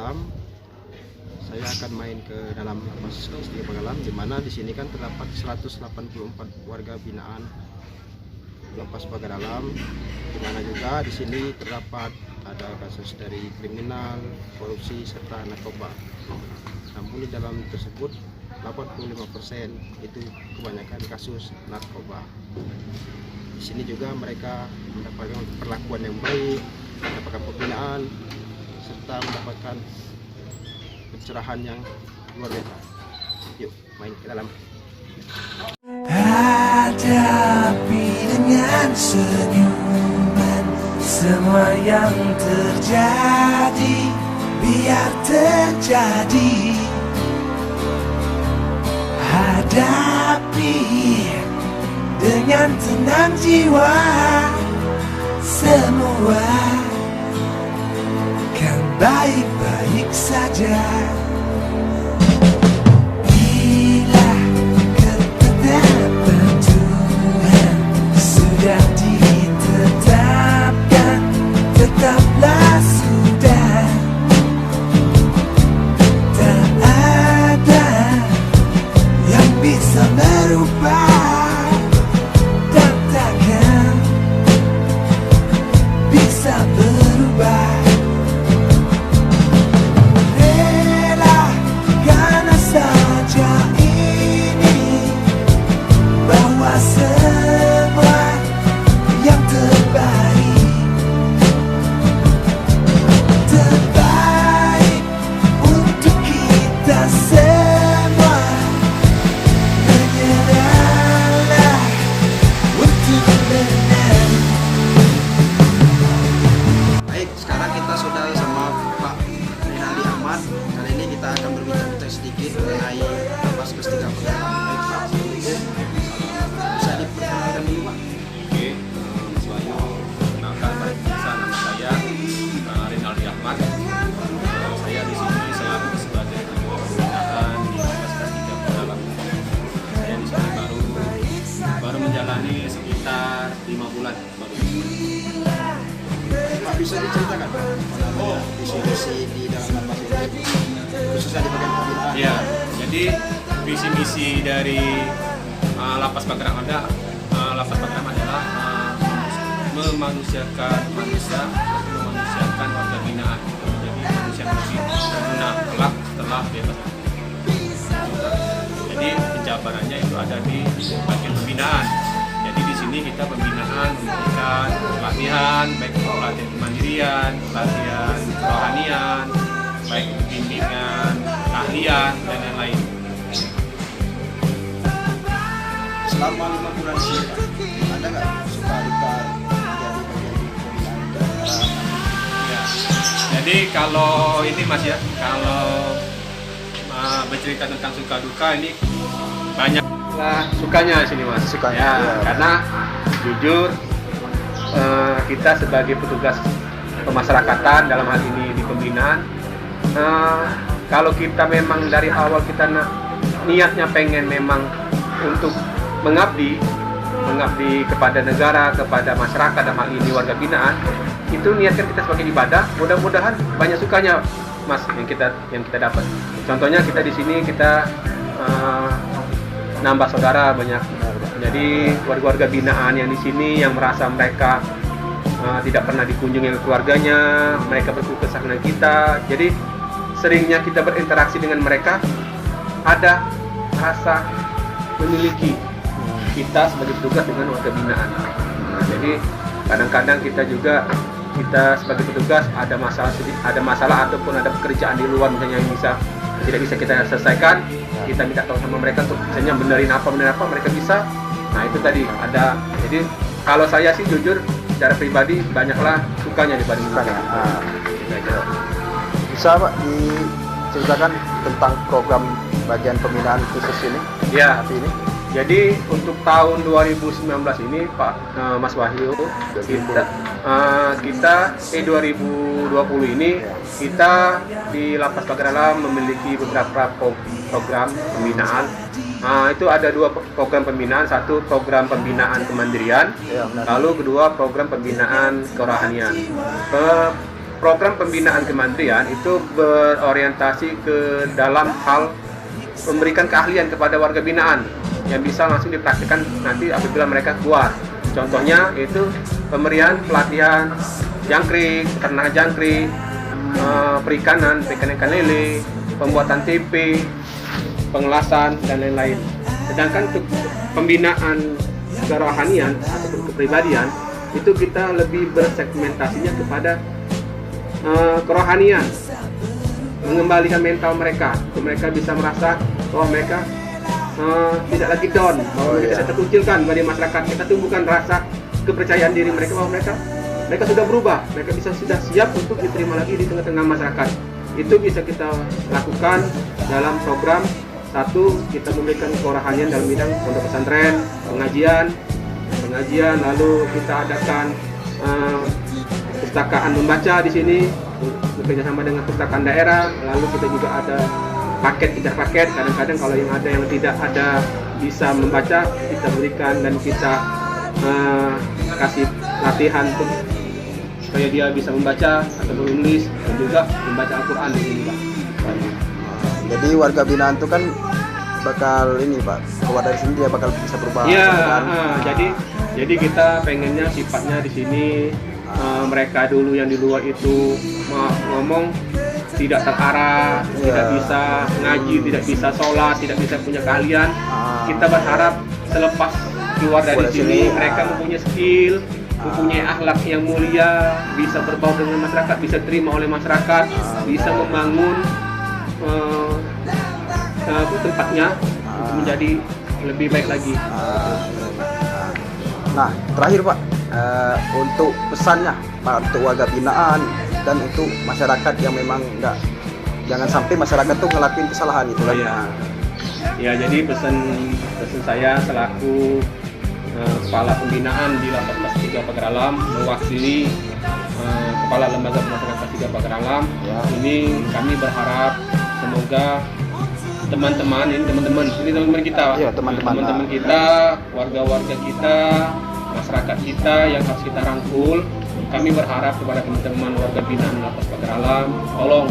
Pagalam. Saya akan main ke dalam lapas kelas 3 Pagalam, di mana di sini kan terdapat 184 warga binaan lapas Pagalam, di mana juga di sini terdapat ada kasus dari kriminal, korupsi serta narkoba. Namun di dalam tersebut 85% itu kebanyakan kasus narkoba. Di sini juga mereka mendapatkan perlakuan yang baik, mendapatkan pembinaan serta mendapatkan pencerahan yang luar biasa. Yuk main ke dalam. Hadapi dengan senyuman semua yang terjadi, biar terjadi. Hadapi dengan tenang jiwa, semua kan baik-baik saja. Bila ketetapan Tuhan sudah ditetapkan, tetaplah sudah. Tak ada yang bisa merubah dan takkan bisa berubah. Relakan saja ini, bahwa semua yang terbaik, terbaik untuk kita semua. Menyerahlah untuk menang. Baik, sekarang kita sudah sama Pak Rinaldi Ahmad. Kali ini kita akan berbicara sedikit mengenai lapas kelas 3 Pagalam. Baik Pak, bisa diperkenalkan dulu Pak? Oke, Mas Wahyu, perkenalkan Pak Bisa, nama saya Rinaldi Ahmad. Saya di sini selaku sebagai ketua pembinaan di lapas kelas 3 Pagalam. Saya di sini baru menjalani sekitar 5 bulan baru. Pak, bisa diceritakan Pak visi-misi di dalam lapas ini, khususnya di bagian pembinaan? Ya, jadi visi misi dari lapas Pagalam adalah memanusiakan manusia, memanusiakan warga binaan. Jadi manusia bersih berguna kelak setelah bebas. Jadi penjabarannya itu ada di bagian pembinaan. Jadi di sini kita pembinaan memberikan pelatihan, baik pelatihan kemandirian, pelatihan kerohanian, baik bimbingan, keahlian dan lain-lain. Selama 5 bulan di sini Pak, ada nggak suka duka menjadi bagian pembinaan? Ya. Jadi kalau ini Mas ya, kalau bercerita tentang suka duka ini banyak lah sukanya sini Mas. Sukanya, Ya, ya. karena jujur kita sebagai petugas pemasyarakatan dalam hal ini di pembinaan, kalau kita memang dari awal kita niatnya pengen memang untuk mengabdi kepada negara, kepada masyarakat dalam hal ini warga binaan, itu niatkan kita sebagai ibadah. Mudah-mudahan banyak sukanya Mas yang kita dapat. Contohnya kita di sini kita nambah saudara banyak. Jadi warga-warga binaan yang di sini yang merasa mereka tidak pernah dikunjungi oleh keluarganya, mereka berkeluh kesah dengan kita. Jadi seringnya kita berinteraksi dengan mereka, ada rasa memiliki kita sebagai petugas dengan warga binaan. Jadi kadang-kadang kita sebagai petugas ada masalah ataupun ada pekerjaan di luar misalnya yang tidak bisa kita selesaikan, kita minta tolong sama mereka untuk misalnya benerin apa mereka bisa. Nah itu tadi ada. Jadi kalau saya sih jujur secara pribadi banyaklah sukanya dibanding dukanya. Bisa Pak diceritakan tentang program bagian pembinaan khusus ini? Ya. Hari ini? Jadi untuk tahun 2019 ini Pak Mas Wahyu, kita 2020 ini kita di Lapas Pagalam memiliki beberapa program pembinaan. Itu ada 2 program pembinaan, satu program pembinaan kemandirian, lalu kedua program pembinaan kerohanian. program pembinaan kementerian itu berorientasi ke dalam hal memberikan keahlian kepada warga binaan yang bisa langsung dipraktikkan nanti apabila mereka keluar. Contohnya itu pemberian pelatihan jangkrik, peternakan jangkrik, perikanan ikan lele, pembuatan tempe, pengelasan dan lain-lain. Sedangkan untuk pembinaan kerohanian atau kepribadian itu kita lebih bersegmentasinya kepada kerohanian, mengembalikan mental mereka, untuk mereka bisa merasa bahwa mereka tidak lagi down, bahwa mereka tidak terkucilkan dari masyarakat. Kita tumbuhkan rasa kepercayaan diri mereka bahwa mereka sudah berubah, mereka sudah siap untuk diterima lagi di tengah-tengah masyarakat. Itu bisa kita lakukan dalam program. Satu, kita memberikan kerohanian dalam bidang pondok pesantren, pengajian, lalu kita adakan pustakaan membaca di sini bekerja sama dengan pustakaan daerah. Lalu kita juga ada paket. Kadang-kadang kalau yang tidak ada bisa membaca, kita berikan dan kita kasih latihan untuk supaya dia bisa membaca atau menulis dan juga membaca Al-Quran di sini, Pak. Jadi warga binaan itu kan bakal ini Pak, keluar dari sini dia bakal bisa berubah. Iya, kan? jadi kita pengennya sifatnya di sini mereka dulu yang di luar itu ngomong tidak terarah, tidak bisa ngaji, tidak bisa sholat, tidak bisa punya keahlian. Kita berharap selepas keluar dari sini mereka mempunyai skill, mempunyai akhlak yang mulia, bisa berbaur dengan masyarakat, bisa terima oleh masyarakat, bisa membangun tempatnya untuk menjadi lebih baik lagi. Nah, terakhir Pak, untuk pesannya Pak untuk warga binaan dan untuk masyarakat yang memang jangan sampai masyarakat tuh ngelakuin kesalahan itu kan. Ya, jadi pesan saya selaku kepala pembinaan di Lapas Kelas 3 Pagar Alam, mewakili kepala lembaga pemasyarakatan Kelas 3 Pagar Alam. Ini kami berharap semoga teman-teman kita, teman-teman kita, warga-warga kita, masyarakat kita yang harus kita rangkul. Kami berharap kepada teman-teman warga binaan Lapas Pagar Alam, tolong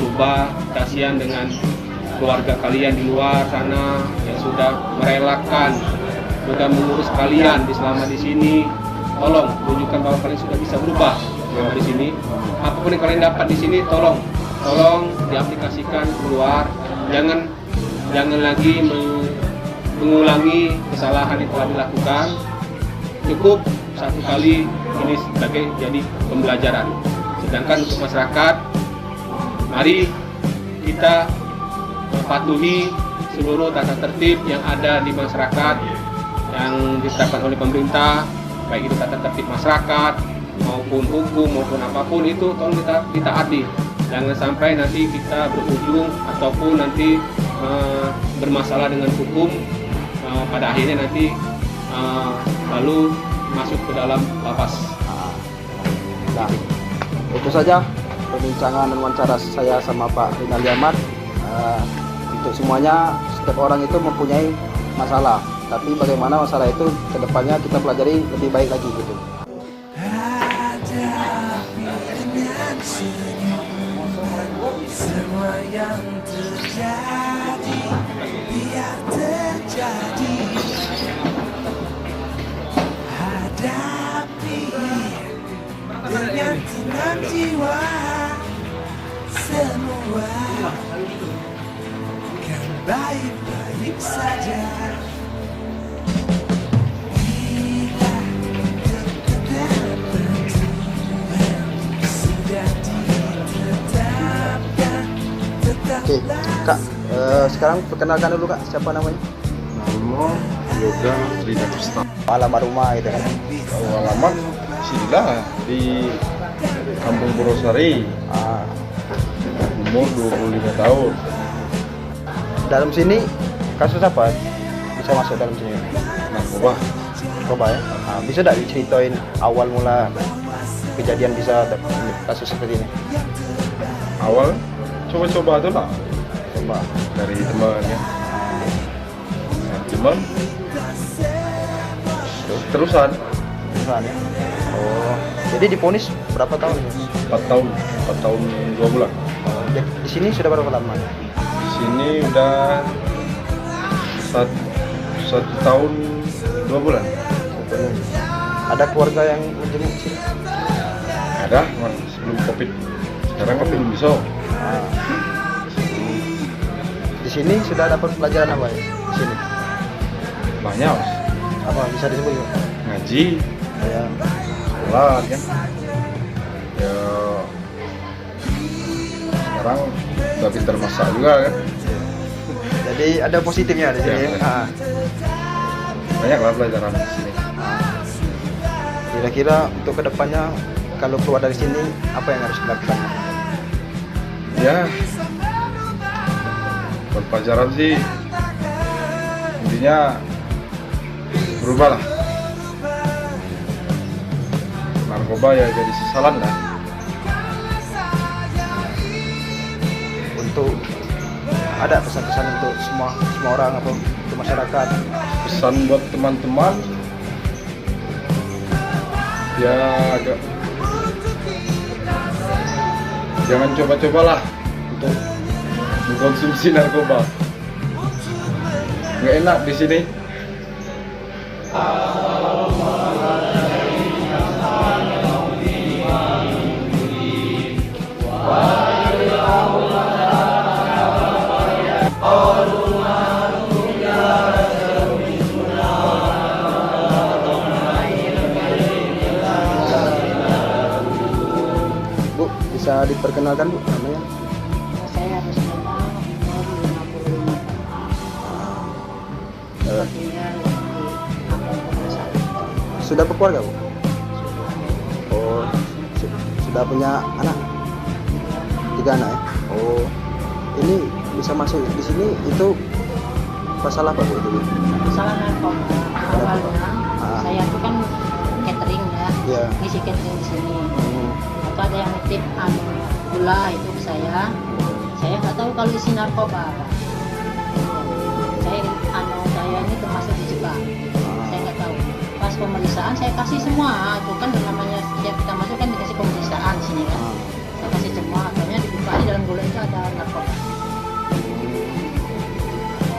berubah. Kasihan dengan keluarga kalian di luar sana yang sudah merelakan, sudah mengurus kalian selama di sini. Tolong tunjukkan bahwa kalian sudah bisa berubah di sini. Apapun yang kalian dapat di sini, tolong diaplikasikan keluar. Jangan lagi mengulangi kesalahan yang telah dilakukan. Cukup satu kali ini sebagai jadi pembelajaran. Sedangkan untuk masyarakat, mari kita mematuhi seluruh tata tertib yang ada di masyarakat yang ditetapkan oleh pemerintah, baik itu tata tertib masyarakat maupun hukum maupun apapun itu tolong kita ditaati. Jangan sampai nanti kita berujung ataupun nanti bermasalah dengan hukum, pada akhirnya nanti lalu masuk ke dalam lapas. Nah, itu saja perbincangan dan wawancara saya sama Pak Rinaldi Ahmad. Untuk semuanya, setiap orang itu mempunyai masalah, tapi bagaimana masalah itu kedepannya kita pelajari lebih baik lagi gitu. Semua yang terjadi biar terjadi. Hadapi dengan tenang jiwa. Semua kan baik-baik saja. Bila ketetapan Tuhan sudah ditetapkan. Oke, Kak, sekarang perkenalkan dulu Kak, siapa namanya? Nama Yoga Rida Kusta. Alamat rumah gitu kan. Alamat sinilah di Kampung Purwosari. Umur 25 tahun. Dalam sini kasus apa bisa masuk dalam sini? Narkoba ya. Bisa tidak diceritain awal mula kejadian bisa kasus seperti ini? Awal coba-coba tuh lah. Coba Dari teman ya. Nah, terusan pembunuhan ya. Oh, jadi diponis berapa tahun? 4 tahun, 4 tahun 2 bulan. Oh, di sini sudah berapa lama? Di sini udah 1 tahun 2 bulan. Ada keluarga yang menjenguk di sini? Ada, sebelum COVID. Sekarang kan belum bisa. Di sini sudah dapat pelajaran apa ya? Di sini Banyak, Mas. apa bisa disebut? Ya? Ngaji, Ya, sholat kan. Ya, sekarang udah pintar masak juga kan. jadi ada positifnya di sini. Ya, Ya. ya. Banyak lah pelajaran di sini. Kira-kira untuk kedepannya kalau keluar dari sini apa yang harus dilakukan? Ya, buat pelajaran sih intinya berubah lah. Narkoba ya jadi sesalan lah. Untuk ada pesan-pesan untuk semua orang atau untuk masyarakat? Pesan buat teman-teman ya agak jangan coba-cobalah untuk mengkonsumsi narkoba. Nggak enak di sini. Bu, bisa diperkenalkan Bu namanya? Saya harus memang umur 55 tahun. Tinggal di Kampung Purwosari. Sudah berkeluarga Bu? Oh, sudah punya anak? 3 anak ya? Oh, ini bisa masuk di sini itu masalah apa Bu itu Bu? Salah narkoba. Awalnya Ah. saya itu kan catering ya, Iya. ngisi catering di sini. Hmm. Atau ada yang nitip gula itu ke saya. Saya nggak tahu kalau isi narkoba. Saya ini termasuk dijebak. Saya nggak tahu. Pas pemeriksaan saya kasih semua. Itu kan namanya setiap kita masuk kan dikasih pemeriksaan di sini kan. Saya kasih semua. Akhirnya dibuka di dalam gula itu ada narkoba.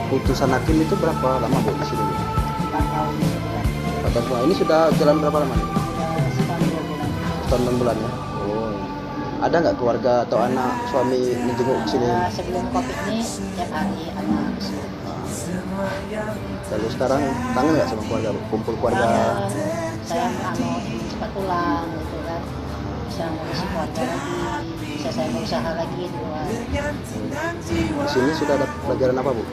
Putusan hakim itu berapa lama Bu di sini? 4 tahun sebulan. Kata semua ini sudah jalan berapa lama nih? Sekitar 2 bulan. Setahun 6 bulan ya? Oh. Ada nggak keluarga atau anak suami menjenguk di sini? Sebelum COVID ini tiap hari anak kesini. Lalu sekarang kangen nggak sama keluarga Bu? Kumpul keluarga? Saya cepat pulang gitu kan. Bisa mengisi keluarga lagi. Bisa saya berusaha lagi di luar. Di sini sudah ada pelajaran apa Bu?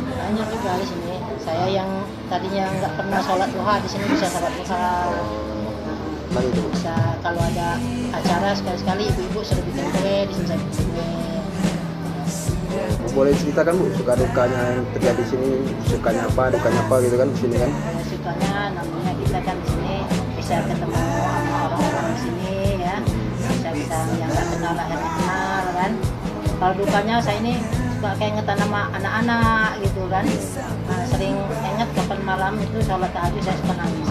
Banyak juga di sini. Saya yang tadinya nggak pernah sholat duha di sini bisa sholat duha. Lagi itu Bu? Bisa kalau ada acara sekali-sekali ibu-ibu sudah bikin kue di sini saya bikin kue. Boleh ceritakan Bu suka dukanya yang terjadi di sini, sukanya apa, dukanya apa gitu kan di sini kan? Sukanya namanya kita kan di sini bisa ketemu sama orang-orang di sini ya. Bisa yang nggak kenal akhirnya kenal kan. Kalau dukanya saya ini suka kayak ngetan sama anak-anak gitu kan. Nah, sering ingat kapan malam itu sholat tahajud saya suka nangis.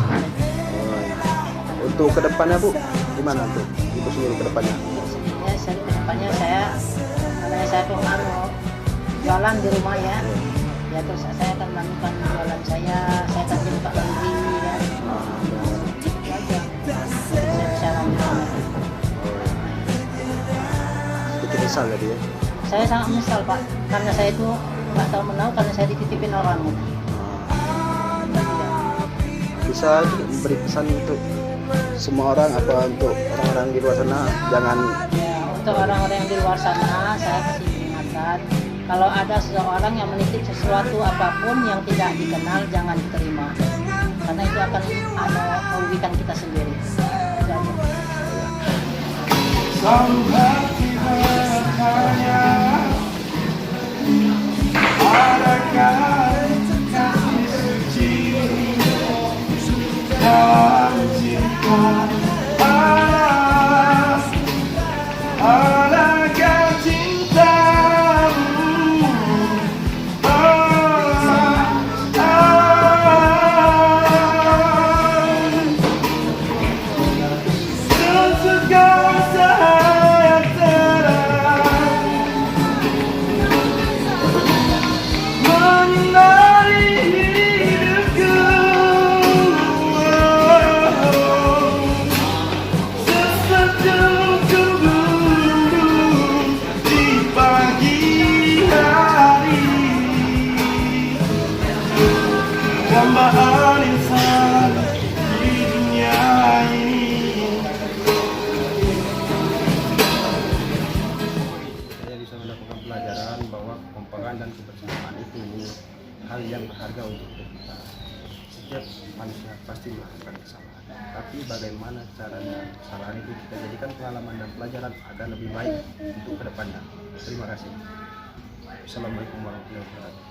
Untuk kedepannya Bu, gimana tuh Ibu sendiri kedepannya? Ya, kedepannya saya namanya saya pengaruh jualan di rumah ya. Ya terus saya akan melakukan jualan saya akan buka laundry ya. Itu aja. Saya bisa lakukan. Sedikit misal tadi ya. Saya sangat menyesal Pak, karena saya itu nggak tahu menahu karena saya dititipin orang. Bisa memberi pesan untuk semua orang apa untuk orang-orang di luar sana jangan Ya, untuk orang-orang yang di luar sana, saya kasih peringatan. Kalau ada seseorang yang menitip sesuatu apapun yang tidak dikenal, jangan diterima. Karena itu akan merugikan kita sendiri. Itu aja. Selalu hati bertanya, adakah kasih suci dalam cinta? Adakah cintamu? kebersamaan dan kebersamaan itu hal yang berharga untuk kita. Setiap manusia pasti melakukan kesalahan, tapi bagaimana caranya kesalahan itu kita jadikan pengalaman dan pelajaran agar lebih baik untuk kedepannya. Terima kasih. Assalamualaikum warahmatullahi wabarakatuh.